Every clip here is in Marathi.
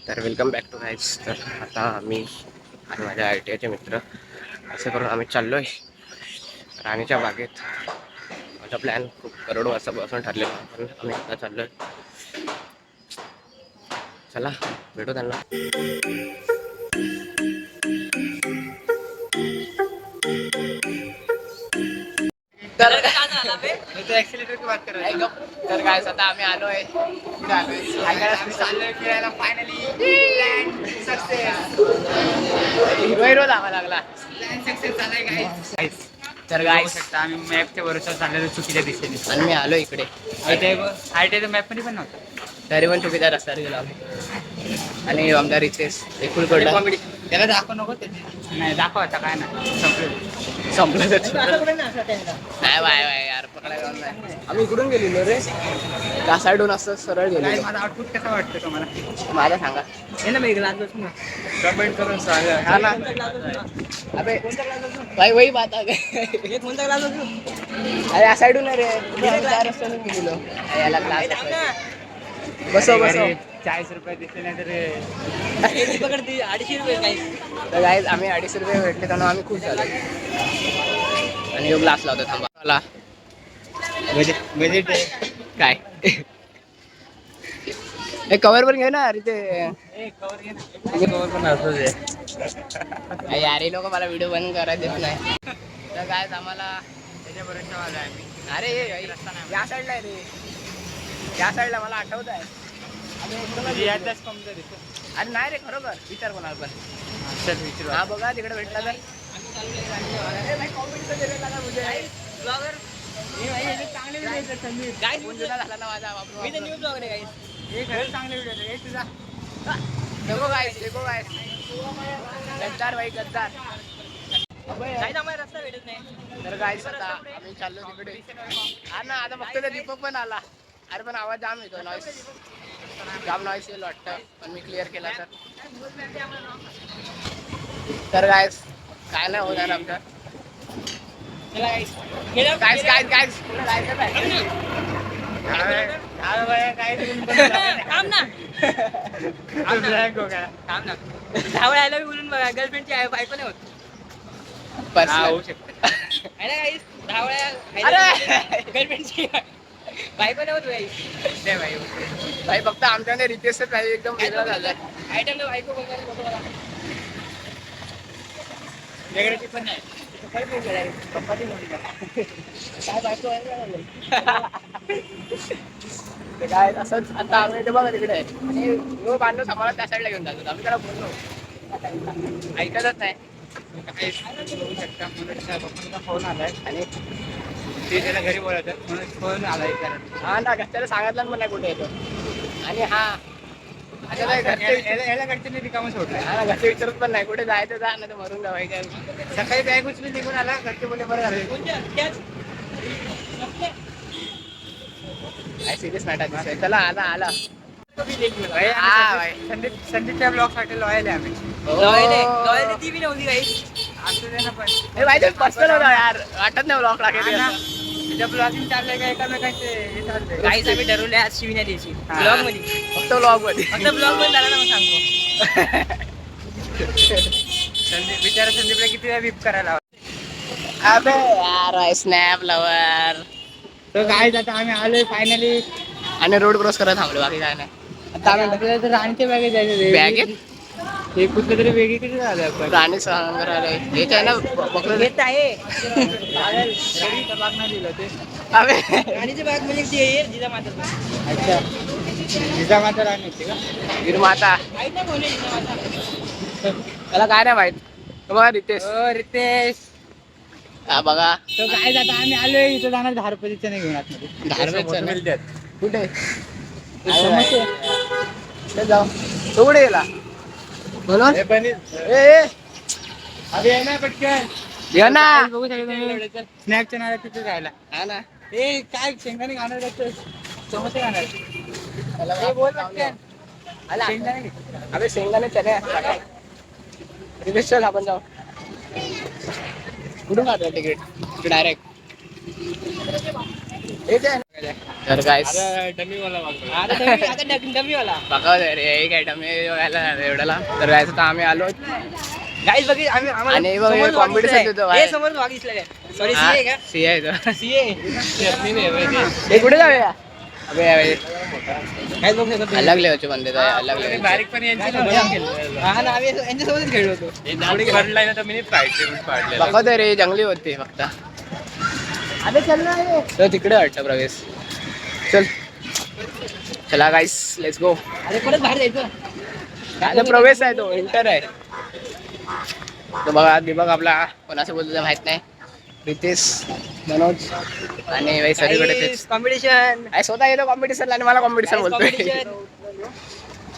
तर वेलकम बॅक टू गाईज. तर आता आम्ही आणि माझ्या ITIचे मित्र असं करून आम्ही चाललो आहे राणीच्या बागेत. माझा प्लॅन खूप करोड वर्षापासून ठरलेला, पण आम्ही आता चाललो आहे. चला भेटू त्यांना. तर एक्सिलेटर की बात कर रहे हैं. तर गाईज आता आम्ही आलोय. कुठे आलोय? फिरायला finally plan success. Hero hero जावा लागला. प्लॅन सक्सेस झालाय गाईस. तर बघू गाईज शकता आम्ही मॅपच्या भरोश्यावर चाललेलो चुकीच्या दिशेने. आणि मी आलो इकडे. आयटीआय मॅप मध्ये पण नव्हता. तरी पण चुकीच्या रस्त्यावर गेलो आम्ही. आणि आमदार रितेश एकूण कडला त्याला दाखव नको त्याची. नाही दाखव आता काय नाही संपलं. संपलं. नाही बाय बाय यार, पकडायला नाही. आम्ही इकडून गेलेलो रे, त्या साईडून असं सरळ काय गेलो. माझा आउटपुट कसा वाटतं तुम्हाला? माझा सांगा. हे ना मी ग्लास बसून कमेंट करून सांगा. हा ना. अबे भाई वही बात आ गई. कोणता ग्लास बसून? अरे या साईडून रे, त्या रस्त्याने गेलो. याला क्लास बसव बसव. 40 रुपये दिसले नाही तर पकडते 250 रुपये काही. तर गाईज आम्ही 250 रुपये भेटले त्यामुळे आम्ही खुश झालो. आणि यो ग्लास लावतो थांबा मला. बजेट काय हे कवर पण घे ना अरे ते. कवर पण असंच आहे. यार हे लोक मला व्हिडिओ बंद करायला देत नाही. तर काय आम्हाला त्याच्या भरोश्यावर आलोय आम्ही. अरे या साईडला आहे रे, या साईडला मला आठवत आहे. अरे नाही रे खरोखर विचार कोणाला पण. हा बघा तिकडे भेटला तर. झाला ना माझा देखो गाइस, देखो गाइस. गद्दार भाई गद्दार. रस्ता भेटत नाही. तर गाइस आता आम्ही चाललो तिकडे. हा ना आता फक्त ते दीपक पण आला. अरे पण आवाज जाम येतो, नॉईस जाम नॉईस येईल वाटतं, पण मी क्लिअर केला तर गाइस काय नाही होणार आमचं. गाइस गाइस गाइस बोलून बघा गर्लफ्रेंडची बायको नाही होत. होऊ शकतं. गर्लफ्रेंडची बायको नाही होत भाई. भाई फक्त आमच्याने रितेशच नाही, एकदम वेगळं झालंय. आयटमला बायको बघा वेगळ्याची पण नाही. काय बायको काय असंच आता आम्ही ते बघा तिकडे आहे. आणि यो बांधव सांभाळा त्या साईडला घेऊन जातो. आम्ही त्याला बोललो, ऐकतच नाही. बघू शकता मनोजच्या पप्पांचा फोन आलाय आणि ते त्याला घरी बोलायचं म्हणून फोन आलाय. हा ना, त्याला सांगितलं पण नाही कुठे येतो. आणि हा याला घरचे रिकामं सोडलंय. हा ना, घरचे विचारत पण नाही कुठे जायचं, जा ना तर मरून जावायचं. सकाळी बॅग उचलून निघून आला, घरचे बोलले बरं झालं. काय सिरियस मॅटर. चला आता आला. संदीपच्या ब्लॉग साठी लॉयल आहे आम्ही. लॉयल ती बी नव्हती काही असू दे ना. पण हे माहिती पर्सनल होता यार, वाटत नाही ब्लॉग टाकेल. तिच्या ब्लॉगिंग चाललंय का एकामेकांचे हे चाललंय. काहीच आम्ही ठरवले आज शिविन्या द्यायची ब्लॉग मध्ये. फक्त ब्लॉग मध्ये, फक्त ब्लॉग मध्ये झाला ना मग सांगतो. बिचारा संदीपला किती वेळा विप करायला. अबे यार स्नॅप लवर. तर काय आता आम्ही आलोय फायनली आणि रोड क्रॉस करत थांबलो, बाकी काय नाही. आता आम्ही तर राणीच्या बॅगेत जायचं. बॅगेत हे कुठलं तरी वेगळीकडे झालं आपण. राणी सहानगर आलोय. हेच आहे ना पकडून येत आहे. बाग नाही दिलं ते. अबे राणीची बाग म्हणजे ती आहे जिजामाता. अच्छा जिजामाता राणी होती का? गिरमाता. त्याला काय नाही माहित. बघा रितेश. रितेश हा बघा. तो काय जाता आम्ही आलोय इथं जाणार 10 रुपयाच्या नाही घेऊन आतमध्ये. 10 रुपयाचं मिळतात कुठे जाऊ. तो कुठे गेला म्हणून. अरे आहे ना पटकन ये ना. बघू शकता स्नॅपच्या नावात तिथे जायला. हा ना. ए काय शेंगदाणे खाणार समोसे खाणार. शेंगदाणे. अबे शेंगदाणे चणे रितेश चल आपण जाऊ. कुठून काढतो तिकीट डायरेक्ट. तर काय डमीवाला बघा रे हे काय डमी एवढ्याला तर काय आता आम्ही आलो गाईज बघी आम्ही आणि बघ कॉम्पिटिशन देतो समोर सॉरी सी आहे तो. सीए हे कुठे जाऊया अबे अबे काय बघू शकतो अलग लेवलचे बंदे तो अलग लेवलचे बारीक पण हा ना आम्ही यांच्यासोबतच खेळलो होतो मी बघा रे जंगली होती फक्त अबे चल ना ये तो तिकडे वाटतं प्रवेश चल चला गाईस लेट्स गो अरे परत बाहेर जायचं आता प्रवेश आहे तो इंटर आहे तो बघा दीपक आपला कोणाचं बोलतो माहित नाही रितेश मनोज आणि भाई सगळीकडे तेच कॉम्पिटिशन स्वतः येतो कॉम्पिटिशनला आणि मला कॉम्पिटिशन बोलतोय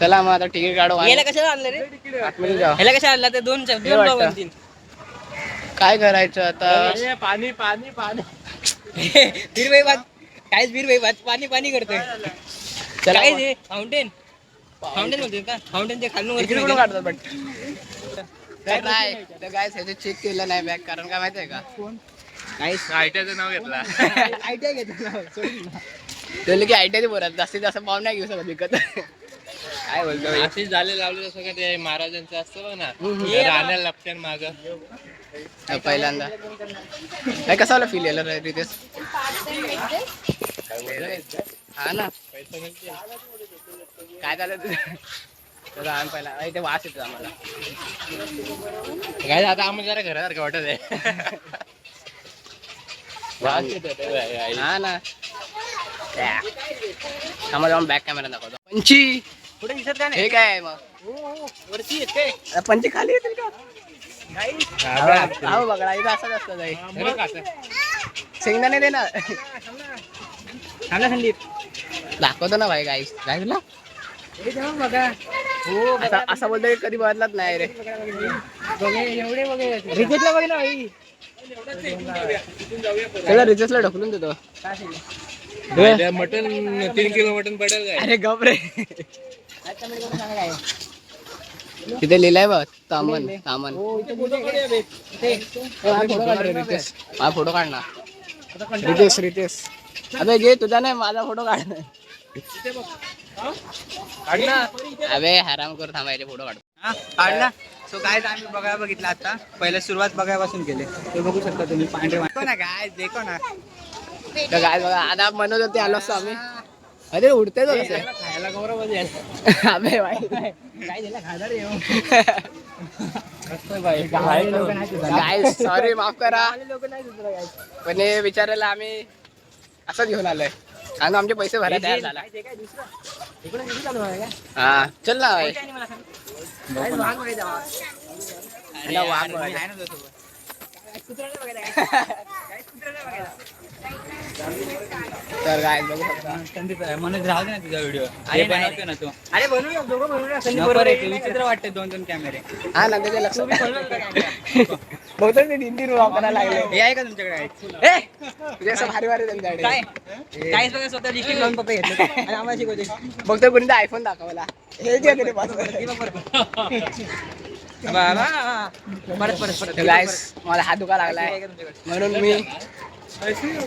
चला मग आता तिकीट काढू याला कशाला आणलं रे आतमध्ये जाऊ ह्याला कशाला आणला ते दोन वाटतं. दोन तीन काय करायचं आता पाणी पाणी पाणी फिर भाई बात काहीच फिर भाई बात पाणी पाणी करतोय चला काय मग. ते फाउंटेन फाउंटेन म्हणतोय का फाउंटेन ते खालून तिकीट वरती कुठून माहिती काढतात पण तर नाही तर काय ह्याचं चेक केलं नाही बॅग कारण काय माहिती आहे का काहीच आयटीआयचं नाव घेतला आयटीआय घेतलं ते की आयटीआयचे बोलत जास्तीत जास्त पाव नाही घेऊ शकत विकत काय बोलतो भाई? अशीच झाले लावले जसं का ते महाराजांचं असतं बघ ना हे राहण्याला लपत्यान माग पहिल्यांदा काय कसं आलं फील यायला रितेश हा ना काय झालं तुझं आम्ही पहिला इथे वास येतो आम्हाला काय आता आम्हाला जरा घरासारखं वाटत आहे हा ना आम्हाला जाऊन बॅक कॅमेरा दाखवतो पंची पुढे दिसत काय हे काय आहे मग वरती येत काय आता पंची खाली येतील का हो बघा इथं असंच असतं जाई शेंगदाणे दे ना सांगा संदीप दाखवतो ना भाई गाईस काय तुला बघा हो असं बोलतो की कधी बदलत नाही रे एवढे वगैरे रिजेक्टला बघ ना भाई त्याला रिजेक्टला ढकलून देतो मटन 3 किलो मटन पडेल काय अरे गप रे तिथे लिहिलंय बघ तामन तामन हा फोटो काढ ना रितेश रितेश अबे घे तुझा नाही माझा फोटो काढ अबे हराम कर थांबायचे फोटो काढ काढला सो काय आम्ही बघायला बघितलं आता पहिला सुरुवात बघायपासून केले ते बघू शकता तुम्ही पांढरे ना काय देखो ना तर काय बघा आता म्हणत होते आलो असतो आम्ही अरे उडते तो कसं खायला गौरव अबे भाई काय दिला खाणार काय सॉरी माफ करा पण हे विचारायला आम्ही असंच घेऊन आलोय आणि आमचे पैसे भरायला तयार झाला हा चल ना भाई वाघ तर काय बघू शकता म्हणून राहू दे ना तुझा व्हिडिओ अरे बनवतो ना तू अरे बनवूया दोघं बनवूया विचित्र वाटते 2-2 कॅमेरे हा ना त्याच्या लक्षात बहुतेक ते 3-3 वापरायला लागले हे आहे का तुमच्याकडे तुझे असं भारी भारी त्यांच्याकडे काय काहीच बघा स्वतः लिस्टिंग लावून पप्पा घेतलं आणि आम्हाला शिकवते बघतो कोणी आयफोन दाखवला हे जे तरी परत गाईस मला हात दुखा लागलाय म्हणून मी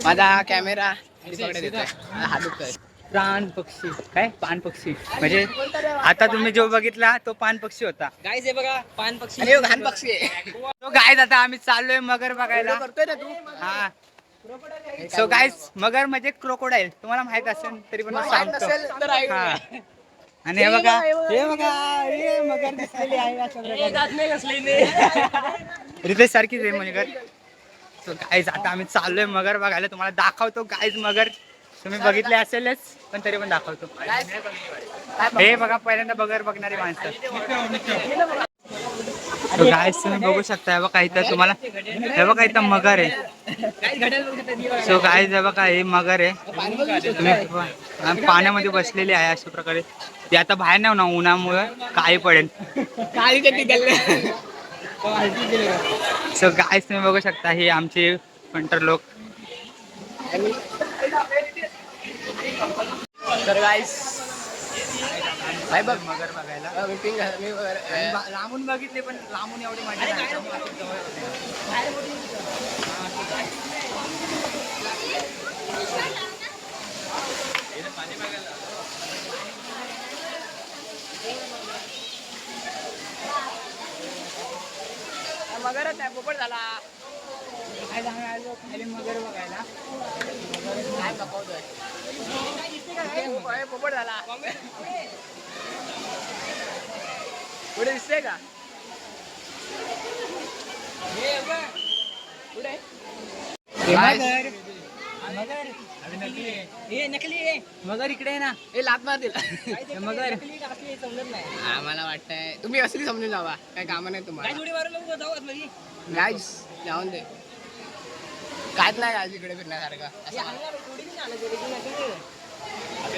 माझा कॅमेरा देतोय हात दुखतोय प्राण पक्षी काय पान पक्षी म्हणजे आता तुम्ही जो बघितला तो पान पक्षी होता गायच हे बघा पान पक्षी आणि घाण पक्षी आहे तो गायच आता आम्ही चाललोय मगर बघायला करतोय ना तू हा सो गायस मगर म्हणजे क्रोकोडाईल तुम्हाला माहित असेल तरी पण माहित सांगतो नसेल तर ऐक. हा. आणि हे बघा हे मगर दिसलेली आहे अशा प्रकारे रितेश सारखीच आहे मगर सो गाईज आता आम्ही चाललोय मगर बघायला तुम्हाला दाखवतो गाईज मगर तुम्ही बघितले असेलच पण तरी पण दाखवतो हे बघा पहिल्यांदा मगर बघणारी माणसं गाईज तुम्ही बघू शकता हे बघा इथं तुम्हाला हे बघा इथं मगर आहे सो गाईज हे बघा हे मगर आहे तुम्ही पाण्यामध्ये बसलेली आहे अशा प्रकारे ती आता बाहेर नाही ना उन्हामुळे काळी पडेल सो गाईज तुम्ही बघू शकता हे आमचे पंटर लोक तर गाईस भाई बघ मगर बघायला लांबून बघितले पण लांबून एवढी मजा मगरच आहे, पोपट झाला. आज आम्ही आलो खाली मगर बघायला. काय पकवतोय? पोपट झाला. पुढे दिसतंय का? पुढे मगर मगर हे नकली आहे. मगर इकडे आहे ना. हे लात मार दिला. मगर आम्हाला वाटतंय तुम्ही असली समजून जावा, काय काम नाही तुम्हाला. गाईस जाऊन दे, कायच नाही गाईस इकडे फिरण्यासारखं.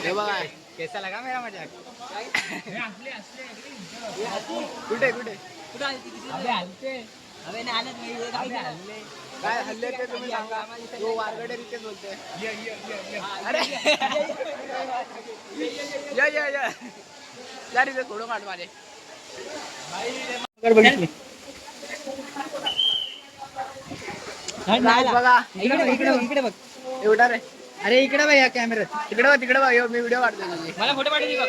हे बघा कैसा लगा मेरा मजाक? कुठे कुठे काय हल्ले ते तुम्ही सांगा. तो वारगडे रितेश बोलतोय. अरे या रितेश फोटो काढ माझे. मगर बघितली. बघा इकडे बघ. एवढा रे. अरे इकडे बघ या कॅमेऱ्यात. तिकडे बघ तिकडे बघ, मी व्हिडिओ काढतोय तुझी. मला फोटो पाठवली बघ.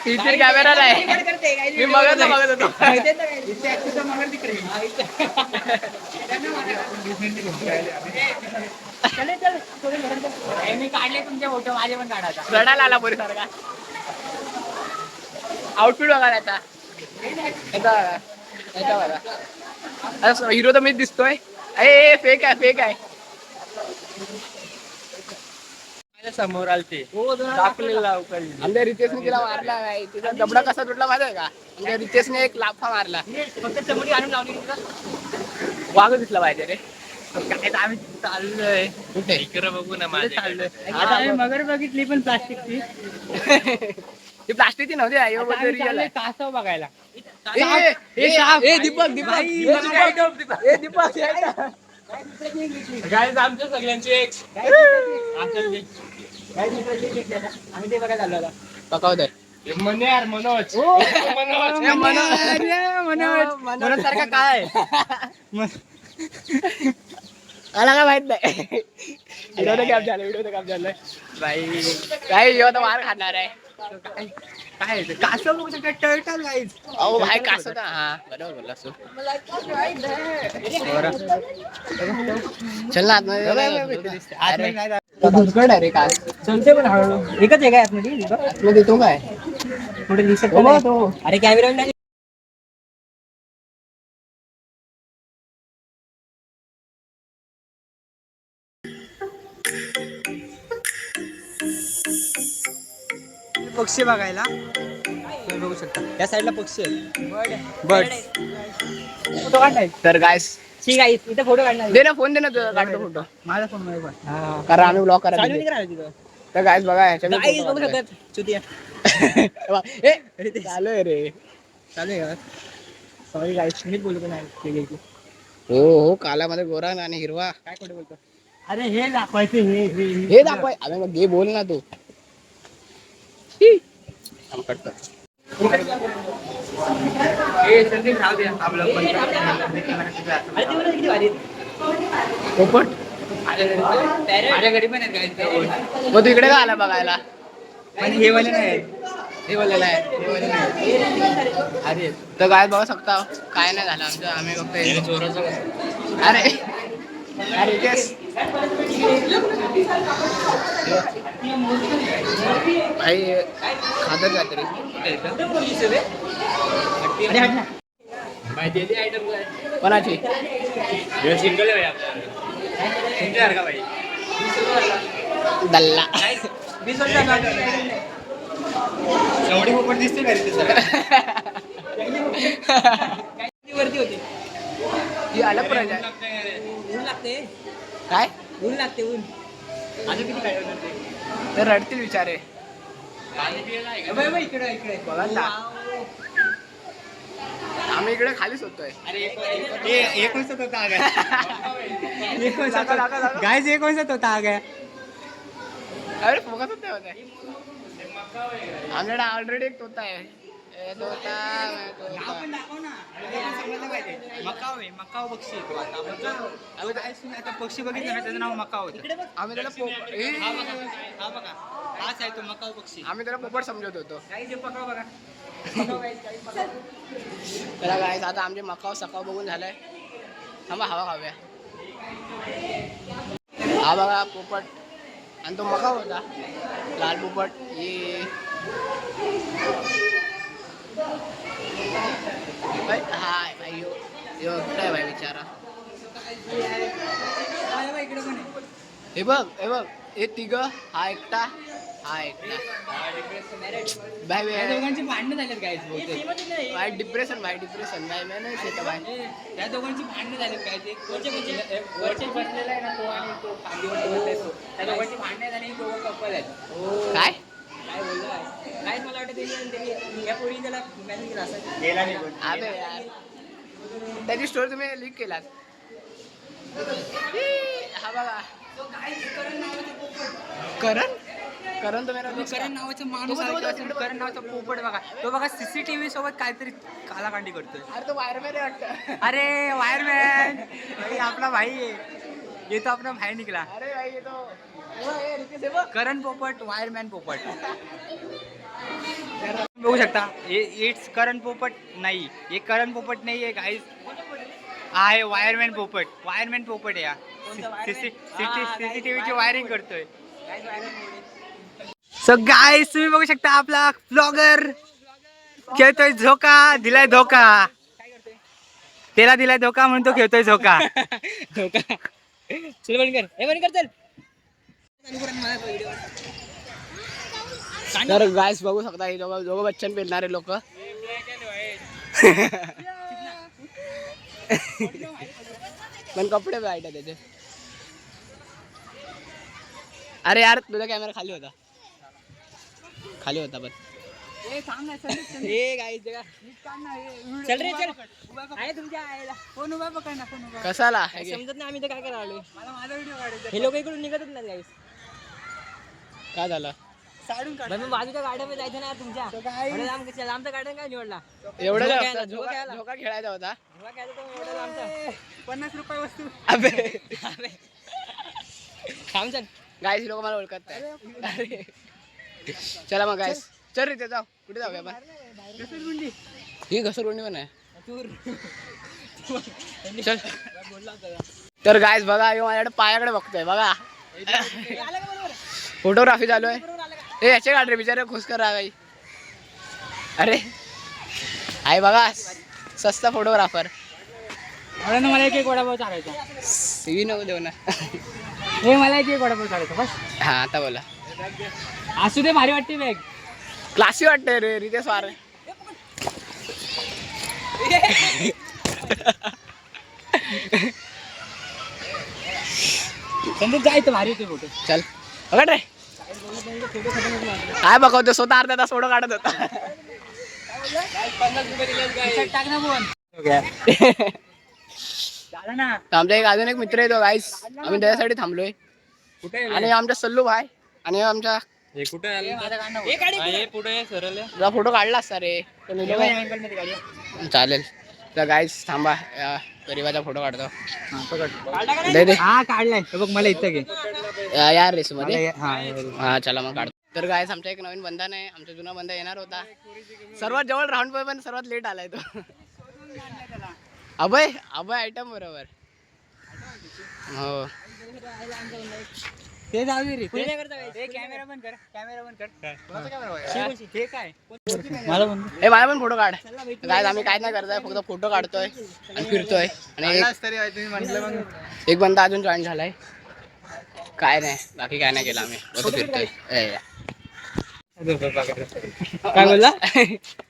तीन कॅमेरा आहे. मी बघत होतो. मी काढले तुमचे फोटो, माझे पण काढायचा. रडायला आला पोरी सारखा. आउटफिट बघा आता. हिरो तर मीच दिसतोय. ए फेक आहे. समोर आलते दाखवलेला आमच्या रितेशने तिला मारला नाही. तिचा दबडा कसा तुटला माहिती आहे का? आमच्या रितेशने एक लाफा मारला. फक्त चमडी आणून लावली. वाघ दिसला पाहिजे रे. काय आम्ही चाललोय कुठे इकडे बघू ना. माझे चाललोय आता आम्ही मगर बघितली पण प्लास्टिकची. ती प्लास्टिकची नव्हती. रिअल आहे. कासव बघायला. दीपक गाईज आमच्या सगळ्यांची एक आम्ही ते बघायला आलो. पकवतोय मनोज मनोज सारखा काय मला काय माहित नाही. व्हिडिओ कॅप झालाय बाई येऊ तर मार खाणार आहे. काय कासव बघू शकता. Turtle guys. अहो भाई कासव का? हा बरोबर बोललास तू. चल ना आतमध्ये. धुरकड आहे रे कास. चलते पण हळूहळू. एकच आहे काय आतमध्ये? आतमध्ये तो काय कुठे दिसत नाही. अरे कॅमेरा नाही. पक्षी बघायला तुम्ही बघू शकता. या साईडला पक्षी आहेत. बर्ड फोटो काढायचा. तर गायस ठीक आहे. इथे फोटो काढणार. दे ना फोन, दे ना तुझा काढतो फोटो. माझा फोन मध्ये पण कारण आम्ही ब्लॉग चालू करायला. नाही करायला तिथं. तर गायस बघा ह्याच्यात गाईज बघू शकतात. चुतिया चालू आहे रे. चालू आहे. सॉरी गाईज मीच बोलतो नाही. हो कालामध्ये गोरा आणि हिरवा. काय खोटं बोलतो. अरे हे दाखवायचे. हे दाखवाय. अरे मग घे बोल ना तू. पोपट माझ्या घरी पण आहेत. मग तू इकडे का आला बघायला? पण हे वाले नाही. हे बोललेलं आहे. अरे तर काय बघू शकता काय नाही झालं आमचं. आम्ही फक्त अरे अरे तेच भाई खातात काहीतरी. कोणाची? दल्ला एवढी पोपट दिसते का रे? वरती होती. ही अलग प्रजा आहे. ऊन लागते. काय ऊन लागते. ऊन अजून किती काय तर रडतील विचारे. इकडे बघा ना. आम्ही इकडे खालीच होतोय. एक वर्षात होता गायज. एक वर्षात होता आ गया. अरे फोकस होते आमच्याकडे ऑलरेडी एक तोता आहे. नाव पण दाखव ना. लोकांना समजलं पाहिजे. मकाव आहे, मकाव पक्षी आहे तो आता. मकाव काय तुम्ही आता पक्षी बघितलं ना, त्याचं नाव मकाव होतं. आम्ही त्याला हा बघा, हाच आहे तो मकाव पक्षी. आम्ही त्याला पोपट समजत होतो. काही जे पकाव बघा. त्याला काय आता आमचे मकाव सकाव बघून झालंय. थांबा हवा खाऊया. हा बघा पोपट आणि तो मकाव होता लाल पोपट. ये हाय भाई यो काय भाई बिचारा. इकडे पण आहे. हे बघ हे तिघ हा एकटा भाई या दोघांची भांडणं झालीत गाईज बहुतेक. भाई डिप्रेशन भाई मैं नाही शेता भाई. या दोघांची भांडणं झालीत गाईज. एक वरचे बसलेला आहे ना तो आणि तो खांदीवरती बसलाय तो. त्या दोघांची भांडणं झाली, दोघं कपल आहेत. काय काय बोलला काय मला वाटतं त्यांनी या पोरी त्याला मॅसेज केला असं गेला नाही पण. अबे यार त्याची स्टोरी तुम्ही लीक केलात. हा बघा करण तो मेरा करण नावाचा माणूस करण नावाचा पोपट बघा. तो बघा CCTV सोबत काहीतरी कालाकांडी करतोय. अरे तो वायरमॅन आहे वाटतं. अरे वायरमॅन आपला भाई आहे. ये तो अपना भाई निकला. अरे भाई ये तो करण पोपट वायरमॅन पोपट बघू शकता. इट्स करण पोपट नाही, हे करण पोपट नाही आहे गाईज. आहे वायरमॅन पोपट आहे. CCTV ची वायरिंग करतोय. सो गाईज तुम्ही बघू शकता आपला ब्लॉगर खेळतोय झोका. दिलाय धोका, त्याला दिलाय धोका म्हणून तो खेळतोय झोका. धोका चल बंद कर चल. तर गाइस बघू शकता हे दोघं बच्चन पेलणारे लोक. पण कपडे वाईट आहे त्याचे. अरे यार तुझा कॅमेरा खाली होता पण चल रे चल. आहे तुमच्या आईला फोन उभा पकड ना. फोन उभा कसाला समजत नाही आम्ही तर काय करायला आलोय. मला माझा व्हिडिओ काढायचा. हे लोक इकडून निघतच नाही गाईस. काय झालं साडून काढ. मग बाजूच्या गाड्यामध्ये जायचं ना तुमच्या. आमचा गार्डन काय निवडला एवढं झोका झोका खेळायचा होता. झोका घ्यायचा तो एवढा लांबचा. 50 रुपये वस्तू. अबे थांब चल. गाईस लोक मला ओळखत नाही. चला मग गाईस चल रे ते जाऊ. कुठे जाऊया आपण. ही घसरगुंडी पण आहे. चल. तर गाईस बघा यो माझ्याकडे पायाकडे बघतोय बघा. फोटोग्राफी चालू आहे. हे याचे काढ रे बिचारे खुश करा गाई. अरे आहे बघा सस्ता फोटोग्राफर. मला एक वडापाव चालायचा. सीवी नको देऊ ना. हे मला एक वडापाव चालायचा बस. हा आता बोला. असू दे भारी वाटते बॅग. क्लासी वाटते रे रितेश वार. संदीप जायचं भारी होते फोटो. चल बघा रे काय बघतो स्वतः अर्धा तास फोटो काढत होता. टाक ना फोन. झालं ना. आमचा एक अजून एक मित्र येतो गाईस. आम्ही त्याच्यासाठी थांबलोय. आणि आमचा सल्लू भाई आणि आमच्या फोटो काढला असता रे. चालेल तर गाईस थांबा गरीबाचा फोटो काढतो. दे दे. हा काढलाय बघ मला इथं घे यार रेस मध्ये. हा हा चला मग काढतो. तर गाईस आमचा एक नवीन बंधा नाही. आमचा जुना बंधा येणार होता. सर्वात जवळ राऊंड पण सर्वात लेट आलाय तो. अभय आयटम बरोबर. हो ते जाऊ दे रे. ते कॅमेरा बंद कर. हे काय मला ए माझा पण फोटो काढ. काय आम्ही काय नाही करतोय फक्त फोटो काढतोय आणि फिरतोय. आणि एक बंदा अजून जॉईन झालाय. काय नाही बाकी काय नाही केलं आम्ही फक्त फिरतोय. काय बोलला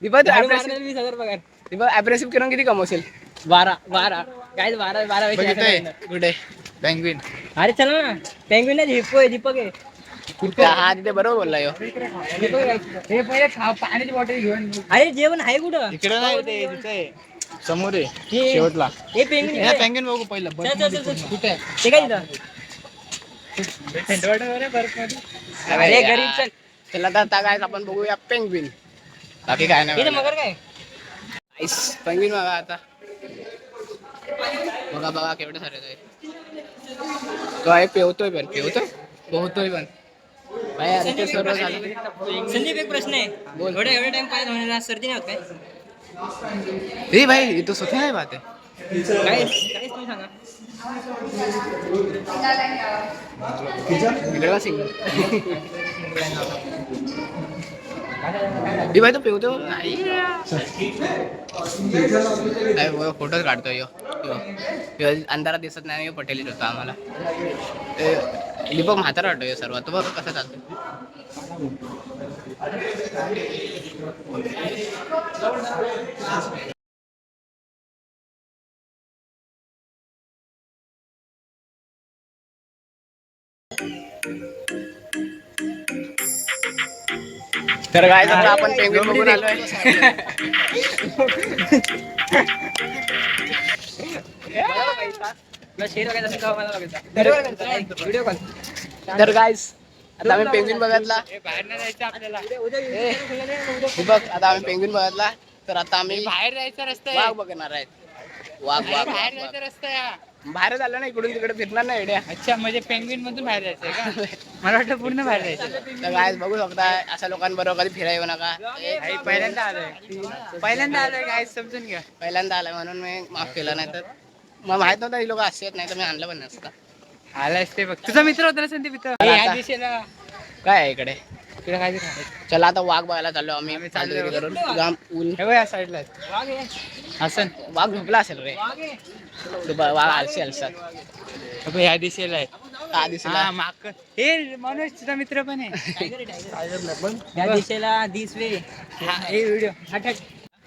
दीपक 20,000 पगार. दीपक अप्रेसिव्ह करून किती कमवशील. 12 काय 12 कुठे पेंग्विन. अरे चला ना. पेंग्विन आहे दीपक आहे. हा तिथे बरोबर बोलला यो. हे पहिले पाण्याची बॉटल घेऊन. अरे जेवण आहे कुठं. इकडे नाही ते तिथे समोर आहे शेवटला. हे पेंग्विन बघू पहिलं. कुठे ते काय तिथं. अरे गरीब चल. चला तर आता काय आपण बघूया पेंग्विन. बाकी काय नाही मगर काय पेंग्विन बघा आता बघा बघा केवढे सारे आहे तो आहे पेवतोय पोहतोय पण भाई अरे ते सर्व झालं संदीप एक प्रश्न आहे बोल एवढे टाइम पाहिजे होणार सर्दी नाही होत काय ए भाई ये तो सोचने वाली बात है काय तुम्ही सांगा इकडे बघ सिंग ए भाई तो पेवतो फोटोज काढतोय यो अंधारात दिसत नाही पटेलीच होतो आम्हाला दीपक म्हातारा वाटतो यो सर्व तो बघ कसं चालतो तर काय झालं आपण पेंग्विन बघून आलोय तर गाईस आता आम्ही पेंग्विन बघितला बाहेर नाही जायचं आपल्याला दीपक आता आम्ही पेंग्विन बघितला तर आता आम्ही बाहेर जायचा रस्ता वाघ बघणार आहेत वाघ वाघ बाहेर जायचा रस्ता आहे बाहेर झालं ना इकडून तिकडे फिरणार नाही एड्या अच्छा म्हणजे पेंग्विन मधून बाहेर जायचंय का मला वाटतं पूर्ण बाहेर जायचं तर गाईस बघू शकता अशा लोकांबरोबर कधी फिरायला नका पहिल्यांदा आलोय काय समजून घ्या पहिल्यांदा आलाय म्हणून मी माफ केलं नाही तर मला माहित नव्हतं ही लोक असे आहेत नाही तर मी आणलं पण नसतं आलायस ते बघ तुझा मित्र होता ना संदीप इथं आता- या दिशेला काय आहे इकडे तुला काय चला आता वाघ बघायला चाललो आम्ही चाललो करून जाम ऊन हे बघ या साईडला हसन वाघ झोपला असेल रे वाघ आलशी अलसात या दिशेला आहे हा दिसला माक हे मनोज तुझा मित्र पण आहे या दिशेला दिस वे हा हे व्हिडिओ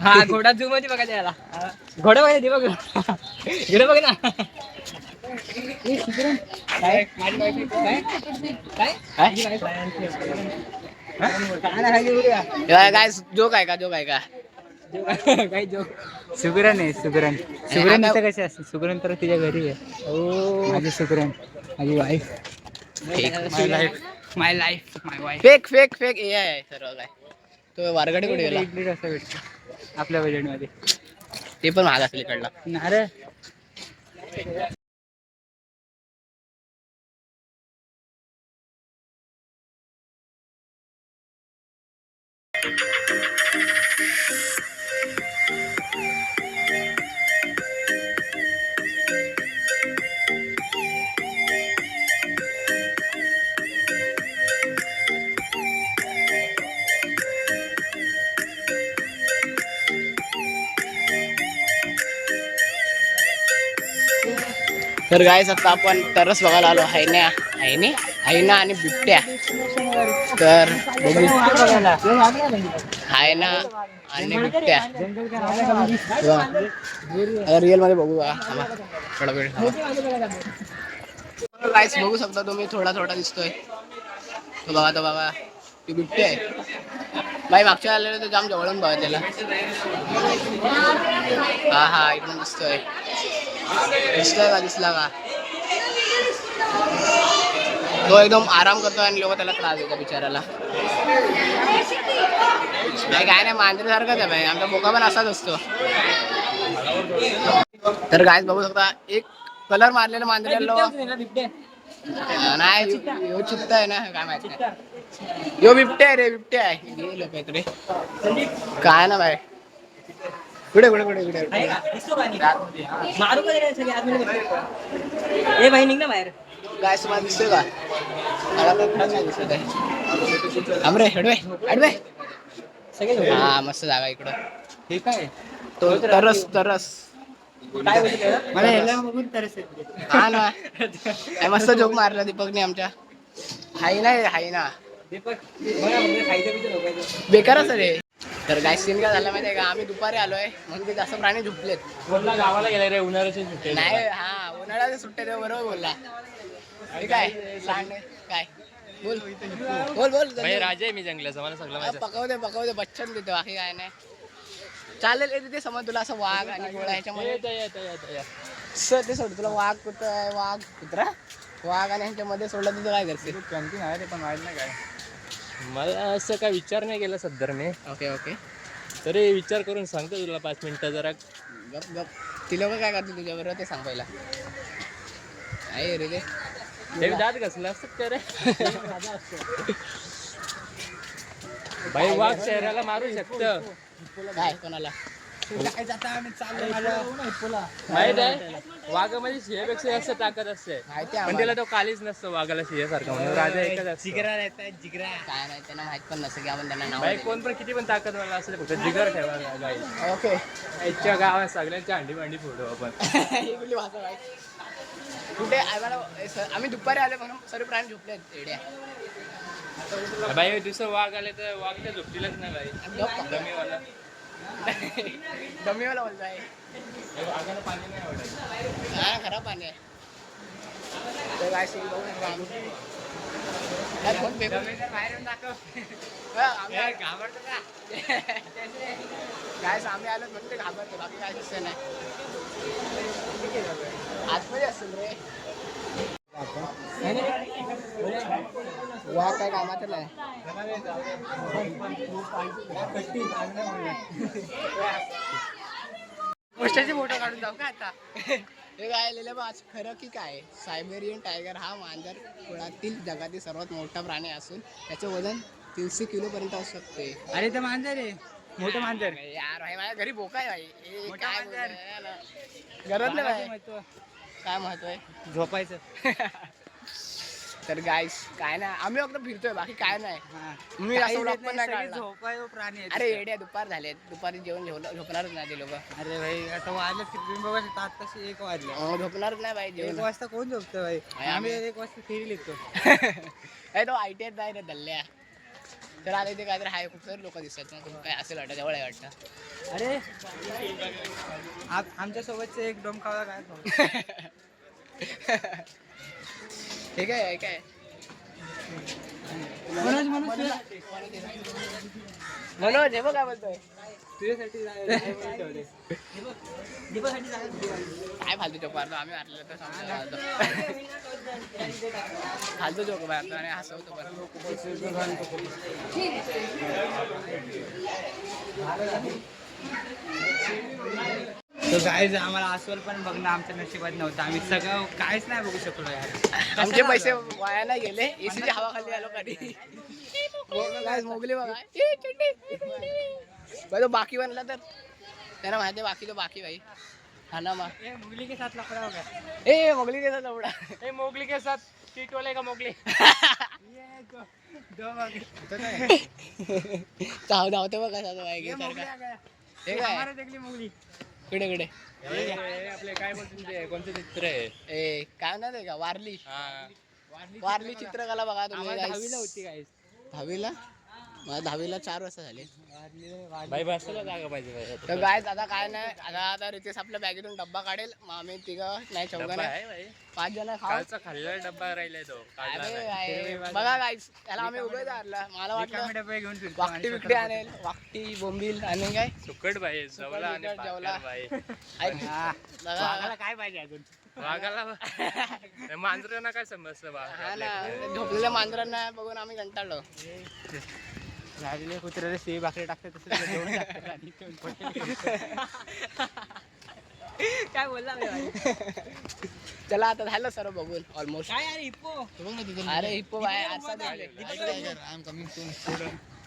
हा घोडा झूम मध्ये बघायला याला घोडा बघायला बघ घोडा बघ ना काय माझी बायको काय काय जोक आहे का काय जोक सुगरण आहे सुगरण इथं कशी असते सुगरण तर तिच्या घरी आहे माझी सुगरण माझी वाईफ माय लाईफ माय वाईफ फेक फेक फेक हे आहे सर्व काय तो वारगडे कुठे गेला इडली कसं भेटतो आपल्या बजेट मध्ये ते पण महाग असेल इकडला अरे तर गायस आता आपण तरस बघायला आलो हैना आणि बिबट्या तर बघू हैना आणि बिबट्या रिअल मध्ये बघू थोडा वेळ गायस बघू शकता तुम्ही थोडा दिसतोय तो बघा ती बिबट्या आहे बाई मागच्या आलेलं तर जाम जवळून बघा त्याला हा इकडून दिसतोय दिसला का तो एकदम आराम करतोय आणि लोक त्याला त्रास देतात बिचाराला काय नाही मांजरीसारखंच आहे भाई आमचा बोका पण असाच असतो तर गायस बघू शकता एक कलर मारलेला मांजरीला नाही यो चित्ता आहे ना काय माहित नाही यो बिबट्या आहे रे बिबट्या आहे लोक आहेत रे काय ना भाई कुठे मारू ए भाई निघ ना बाहेर काय तुम्हाला दिसतोय का मला तर खरंच नाही दिसत आहे आमरे अडवे हा मस्त जागा इकडं हे काय तो तरस मला ह्याला बघून तरस हा ना काय मस्त जोक मारला दीपकने आमच्या हाय ना बेकारच रे तर काय सीन काय झाला माहितीये का आम्ही दुपारी आलोय म्हणून ते जास्त प्राणी झोपलेत बोलला गावाला गेलाय रे उन्हाळ्याच्या सुट्ट्या नाही हा उन्हाळ्याच्या सुट्ट्या तेव्हा बरोबर बोलला काय सांग काय बोल राजा आहे मी जंगलाचा मला सगळं पकवते बच्चन देतो बाकी काय नाही चालेल तिथे समज तुला असं वाघ आणि गोळा ह्याच्यामध्ये ते सोड तुला वाघ कुत्रा वाघ आणि ह्याच्यामध्ये सोडलं तर काय करते कॅन्टीन आहे ते पण माहित नाही काय मला असं काय विचार नाही केला सध्या मी. Okay okay. तरी विचार करून सांगतो तुला 5 मिनिटं जरा. गप गप. ती लोक काय करते तुझ्याबरोबर ते सांग पहिला. आहे रे ते. हे दात घासला असतात का रे? भाई वाघ शहराला मारू शकतं. काय कोणाला? काय जाता आम्ही चाललो माहित आहे वाघामध्ये सिंहापेक्षा जास्त ताकद असते. माहिती पण त्याला तो कालीच नसतो वाघाला सिंहासारखा म्हणून राजा एकच असतो. जिगरा रहता जिगरा. काय नाही त्यांना माहित पण नसतं की आपण त्यांना नाव भाई कोण पण किती पण ताकद वाला असेल फक्त जिगर ठेवा गाई. ओके. इथच्या गावात सगळ्यांच्या अंडी भांडी फोडू आपण. ही कुठली भाषा भाई? कुठे आम्ही दुपारी आले म्हणून सर्व प्राणी झोपले एड्या. भाई दुसरं वाघ आले तर वाघ त्या झोपतीलच ना भाई. दमीवाला दमीवाला बोलतोय. वाघाला पाणी नाही आवडत. हा खराब पाणी आहे. तर काय सीन बघू शकतो आम्ही. काय फोन पे बाहेर येऊन दाखव. घाबरतो का? काय आम्ही आलो म्हणून ते घाबरतो बाकी काय दिसत नाही. आतमध्ये असेल रे. वा काय कामाचं नाही. गोष्टाचे फोटो काढून जाऊ का आता? हे काय आलेलं बा खरं की काय? सायबेरियन टायगर हा मांजर कुळातील जगातील सर्वात मोठा प्राणी असून त्याचे वजन 300 किलो पर्यंत असू शकते. अरे ते मांजर आहे मोठं मांजर. यार भाई माझ्या घरी बोका आहे भाई. काय गरज नाही भाई. काय महत्व आहे? झोपायचं. तर गाईस काय नाही आम्ही फक्त फिरतोय बाकी काय नाही. मी असं व्लॉग पण नाही काढला. झोपायो प्राणी आहे. अरे येड्या दुपार झाले दुपारी जेवण झोपणारच नाही ते लोक. अरे भाई आता वाजले किती बघा तसे 1 वाजले. झोपणारच नाही भाई 1 जेवण. वाजता कोण झोपतं भाई? आम्ही 1 वाजता फेरी लिहितो. तो ITI जाय रे दल्ल्या. तर आले ते काहीतरी हाय खूप सारे लोक दिसतात. काय असेल वाटतं जवळ आहे वाटतं. अरे आमच्या सोबतचे एक डोमकावला काय हे काय काय मनोज मनोज हे बघ काय बोलतोय. तुझ्यासाठी काय फालतू जोक मारतो आम्ही मारलेलं तर समजा फालतू जोक मारतो आणि हसवतो तो गाईज आम्हाला अस्वल पण बघणं आमच्या नशिबात नव्हतं. आम्ही सगळं काहीच नाही बघू शकलो यार. आमचे पैसे वाया नाही गेले. एसीची हवा खाली आलो कधी. मोगली बघा तो बाकी बनला तर त्यांना माहिती आहे बाकी तो बाकी भाई. हा ना मा मुगली के साथ लफड़ा होगा. ए मोगली के साथ लफड़ा. ए मोगली के साथ टीटवाले का मोगली. धावते बघा हे काय मुगली कडे कडे आपले काय बोलतो ते कोणतं चित्र आहे? ए काय नाही का वारली हा वारली चित्रकला बघा तुम्ही. 10वीला होती गाईज. 10वीला मला 10वीला 4 वर्ष झाले. भाई बसायला जागा पाहिजे भाई. तर काय आता काय नाही आता रितेश आपल्या बॅगेतून डब्बा काढेल मग आम्ही तिघं नाही चौघं डब्बा नाही आहे भाई. 5 जण खाऊ. कालचा खाल्लेला डब्बा राहिलाय तो काढला अरे नाही. आहे. बघा गाईस त्याला आम्ही उभे धरला. मला वाटलं डबे घेऊन फिरतो. वाकटी बिकटी आणेल वाकटी बोंबील आणि काय सुकट भाई जवला आणि सुकट, जेवला. पाकर भाई. ऐक बघा वाघाला काय पाहिजे अजून? वाघाला मांजरांना काय समजतं बा हा ना झोपलेल्या मांजरांना बघून आम्ही कंटाळलो. झालेले कुत्र्याला शेळी भाकरी टाकतात तसं जेवण टाकतात आणि काय बोलला चला आता झालं सर्व बघून ऑलमोस्ट. काय अरे हिप्पो. अरे हिप्पो बाय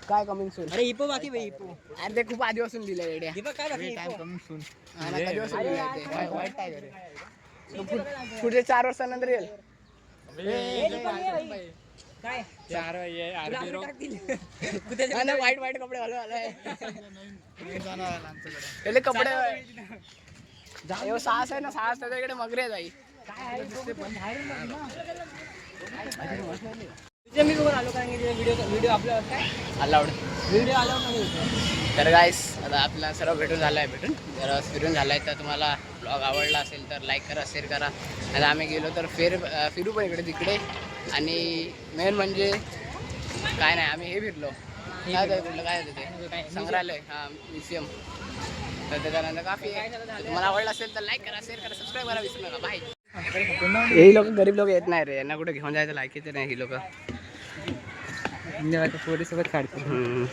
काय कमिंग सून. अरे हिप्पो बाकी भाई हिप्पो. अरे ते खूप आधीपासून लिहिलं रेड्या. हिप्पो काय बाकी हिप्पो. हा ना कधीपासून लिहिलंय ते वाईट टायगर आहे. पुढचे 4 वर्षानंतर येईल. काय 4 आरबी रोग हा ना वाईट वाईट कपडे घालून आलाय. त्याले कपडे एवढं साहस आहे ना साहस त्याच्याकडे मगरे जाई. मी बघून आलो कारण की व्हिडिओ आपल्यावर काय अलाउड व्हिडिओ अलाउड. तर गाईस आता आपला सर्व भेटून झाला आहे जर फिरून झाला आहे तर तुम्हाला ब्लॉग आवडला असेल तर लाईक करा शेअर करा. आता आम्ही गेलो तर फिरू पण इकडे तिकडे. आणि मेन म्हणजे काय नाही आम्ही हे फिरलो काय होतं कुठलं काय होतं ते संग्रहालय हा म्युझियम. तर त्याच्यानंतर काफी तुम्हाला आवडलं असेल तर लाईक करा शेअर करा सबस्क्राईब करा विसरू नका. बाय. हे लोक गरीब लोक येत नाही रे यांना कुठे घेऊन जायचं लायकीचं नाही ही लोक. म्हणजे आता पोरीसोबत काढतो हम्म.